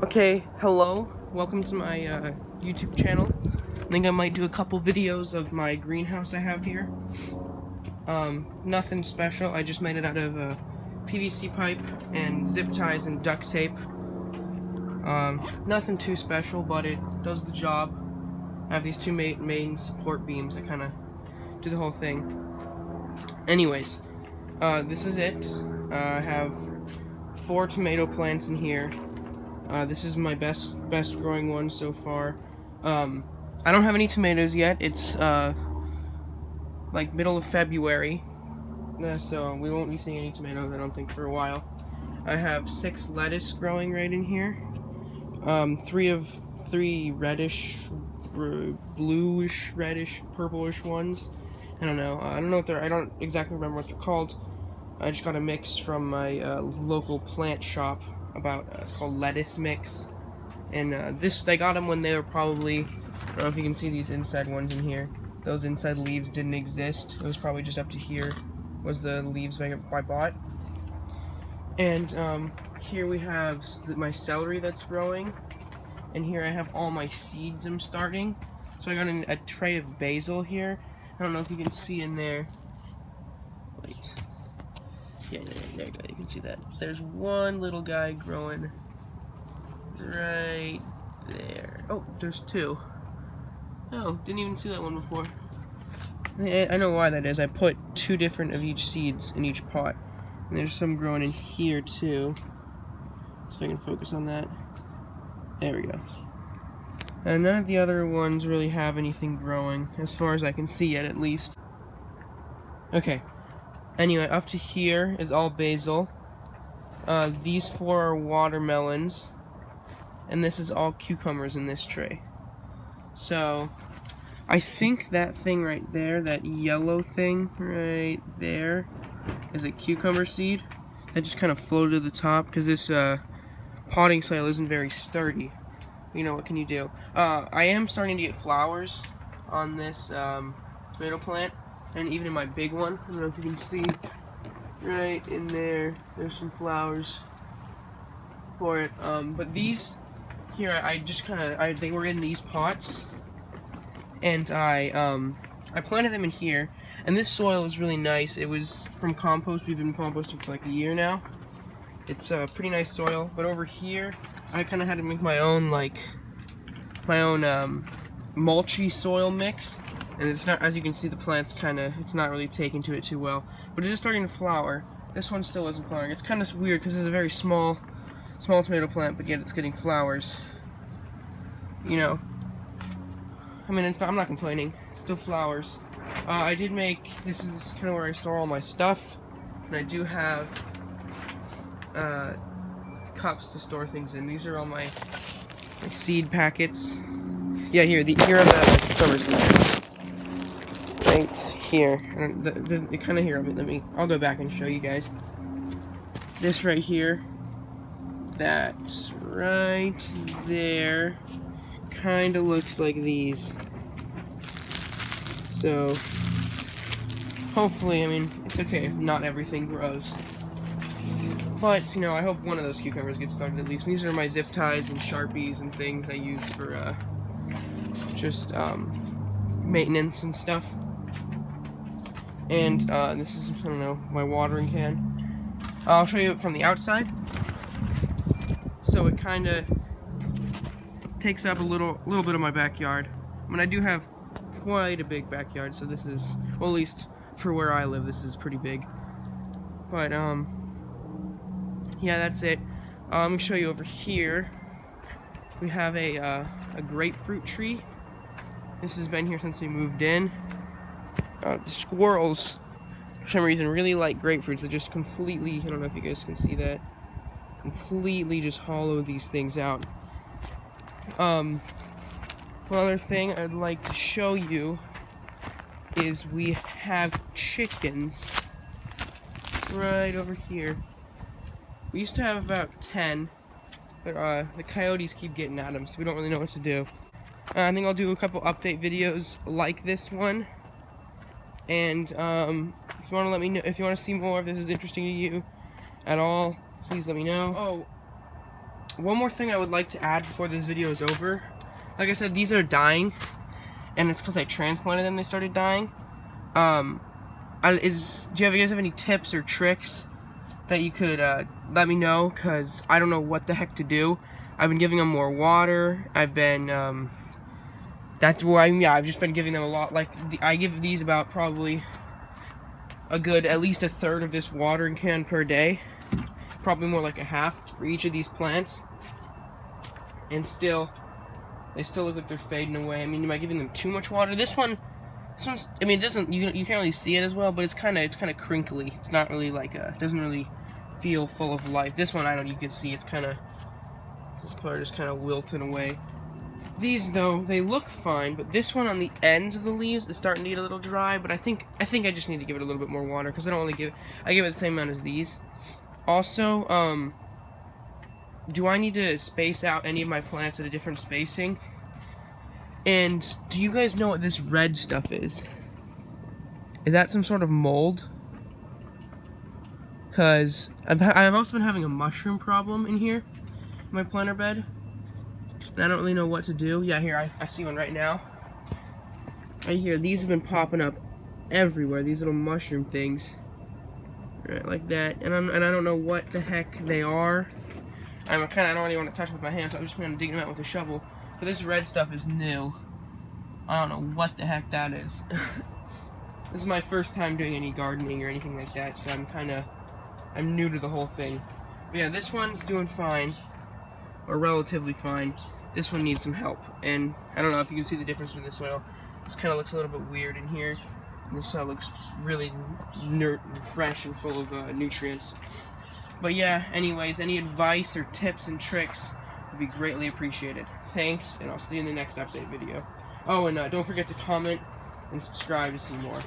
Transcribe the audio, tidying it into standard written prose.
Okay, hello, welcome to my YouTube channel. I think I might do a couple videos of my greenhouse I have here. Nothing special, I just made it out of PVC pipe and zip ties and duct tape. Nothing too special, but it does the job. I have these two main support beams that kind of do the whole thing. Anyways, this is it. I have 4 tomato plants in here. This is my best growing one so far. I don't have any tomatoes yet. It's like middle of February, so we won't be seeing any tomatoes, I don't think, for a while. I have 6 lettuce growing right in here. 3 reddish, bluish, reddish, purplish ones. I don't know. I don't exactly remember what they're called. I just got a mix from my local plant shop. It's called Lettuce Mix, and I got them when they were probably, I don't know if you can see these inside ones in here. Those inside leaves didn't exist. It was probably just up to here was the leaves I bought. And here we have my celery that's growing, and here I have all my seeds I'm starting. So I got a tray of basil here. I don't know if you can see in there. Wait. Yeah, there you go, you can see that. There's one little guy growing right there. Oh, there's 2. Oh, didn't even see that one before. I know why that is. I put 2 different of each seeds in each pot. And there's some growing in here too. So I can focus on that. There we go. And none of the other ones really have anything growing, as far as I can see yet, at least. Okay. Anyway, up to here is all basil. These 4 are watermelons. And this is all cucumbers in this tray. So, I think that thing right there, that yellow thing right there, is a cucumber seed. That just kind of floated to the top, because this potting soil isn't very sturdy. You know, what can you do? I am starting to get flowers on this tomato plant. And even in my big one, I don't know if you can see, right in there, there's some flowers for it. But these here, they were in these pots, and I planted them in here. And this soil is really nice. It was from compost. We've been composting for like a year now. It's pretty nice soil. But over here, I kind of had to make my own mulchy soil mix. And it's not, as you can see, the plant's it's not really taking to it too well. But it is starting to flower. This one still isn't flowering. It's kind of weird because it's a very small tomato plant, but yet it's getting flowers. You know, I mean, I'm not complaining. It's still flowers. This is kind of where I store all my stuff. And I do have cups to store things in. These are all my seed packets. Yeah, here are the cucumber seeds. Right here. You kind of hear it. I'll go back and show you guys. This right here, that right there, kind of looks like these. So, hopefully, I mean, it's okay if not everything grows. But, you know, I hope one of those cucumbers gets started at least. These are my zip ties and Sharpies and things I use for just maintenance and stuff. And this is, I don't know, my watering can. I'll show you it from the outside. So it kind of takes up a little bit of my backyard. I mean, I do have quite a big backyard, so this is, well, at least for where I live, this is pretty big. But yeah, that's it. Let me show you over here. We have a grapefruit tree. This has been here since we moved in. The squirrels, for some reason, really like grapefruits. They just completely, I don't know if you guys can see that, completely just hollow these things out. One other thing I'd like to show you is we have chickens right over here. We used to have about 10, but the coyotes keep getting at them, so we don't really know what to do. I think I'll do a couple update videos like this one. And if you want to let me know, if you want to see more, if this is interesting to you at all, please let me know. Oh, one more thing I would like to add before this video is over. Like I said, these are dying, and it's because I transplanted them, they started dying. Do you guys have any tips or tricks that you could let me know? Because I don't know what the heck to do. I've been giving them more water. I've been, I've just been giving them a lot. Like, I give these about probably at least a third of this watering can per day. Probably more like a half for each of these plants. And they still look like they're fading away. I mean, am I giving them too much water? This one's, I mean, it doesn't, you can't really see it as well, but it's kind of crinkly. It's not really like it doesn't really feel full of life. This one, you can see it's kind of, this part is kind of wilting away. These, though, they look fine, but this one on the ends of the leaves is starting to get a little dry, but I think I just need to give it a little bit more water, because I give it the same amount as these. Also, do I need to space out any of my plants at a different spacing? And do you guys know what this red stuff is? Is that some sort of mold? Because I've also been having a mushroom problem in here, in my planter bed. And I don't really know what to do. Yeah, here, I see one right now. Right here, these have been popping up everywhere, these little mushroom things. Right, like that. And I don't know what the heck they are. I don't really want to touch them with my hands, so I'm just going to dig them out with a shovel. But this red stuff is new. I don't know what the heck that is. This is my first time doing any gardening or anything like that, so I'm new to the whole thing. But yeah, this one's doing fine, or relatively fine. This one needs some help, and I don't know if you can see the difference in the soil. This kind of looks a little bit weird in here, and this soil looks really fresh and full of nutrients. But yeah, anyways, any advice or tips and tricks would be greatly appreciated. Thanks, and I'll see you in the next update video. Oh, and don't forget to comment and subscribe to see more.